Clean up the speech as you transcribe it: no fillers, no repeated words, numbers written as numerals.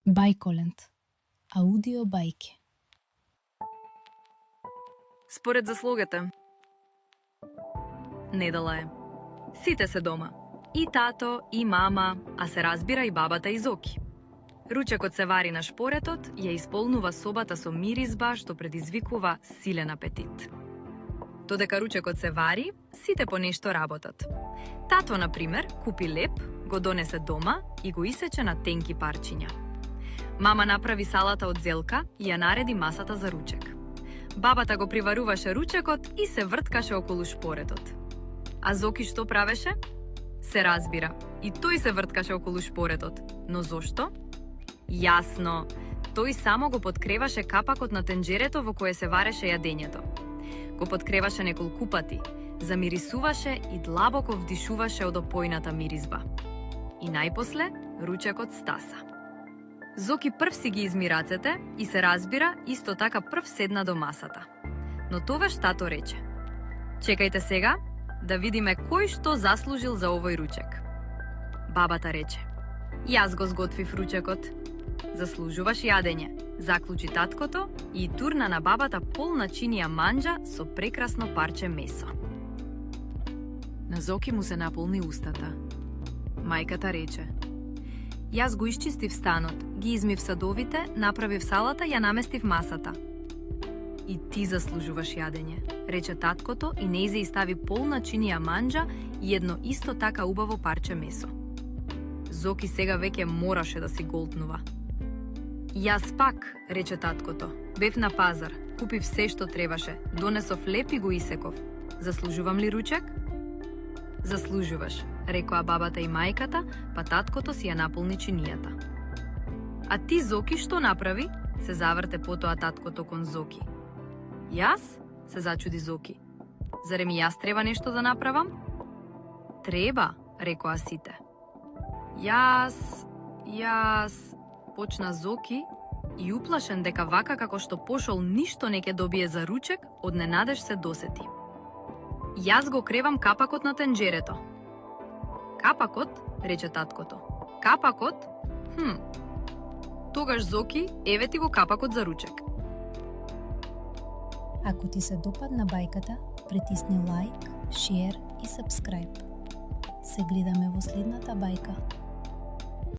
Бајколент. Аудио бајки. Според заслугата. Недела е. Сите се дома. И тато, и мама, а се разбира и бабата и Зоки. Ручекот се вари на шпоретот, ја исполнува собата со миризба што предизвикува силен апетит. Додека ручекот се вари, сите по нешто работат. Тато, например, купи леп, го донесе дома и го исече на тенки парчиња. Мама направи салата од зелка и ја нареди масата за ручек. Бабата го приваруваше ручекот и се врткаше околу шпоретот. А Зоки што правеше? Се разбира, и тој се врткаше околу шпоретот. Но зошто? Јасно, тој само го подкреваше капакот на тенџерето во кое се вареше јадењето. Го подкреваше неколку пати, замирисуваше и длабоко вдишуваше од опојната миризба. И најпосле, ручекот стаса. Зоки прв си ги изми рацете и се разбира, исто така прв седна до масата. Но тогаш тато рече: "Чекајте сега, да видиме кој што заслужил за овој ручек." Бабата рече: "Јас го сготвив ручекот." "Заслужуваш јадење," заклучи таткото и турна на бабата полна чинија манџа со прекрасно парче месо. На Зоки му се наполни устата. Мајката рече: "Јас го исчистив станот, ги измив садовите, направив салата, ја наместив масата." "И ти заслужуваш јадење," рече таткото и нејзе стави полна чинија манџа и едно исто така убаво парче месо. Зоки сега веќе мораше да си голтнува. "Јас пак," рече таткото. "Бев на пазар, купив се што требаше, донесов леп и го исеков. Заслужувам ли ручек?" "Заслужуваш," рекоа бабата и мајката, па таткото си ја наполни чинијата. "А ти, Зоки, што направи?" се заврте потоа таткото кон Зоки. "Јас?" се зачуди Зоки. "Зарем и јас треба нешто да направам?" "Треба," рекоа сите. Јас, почна Зоки и уплашен дека вака како што пошол ништо не ќе добие за ручек, одненадеж се досети. "Јас го кревам капакот на тенџерето." "Капакот?" рече таткото. "Капакот? Тогаш, Зоки, еве ти го капакот за ручек." Ако ти се допадна бајката, притисни лајк, шер и сабскрајб. Се гледаме во следната бајка.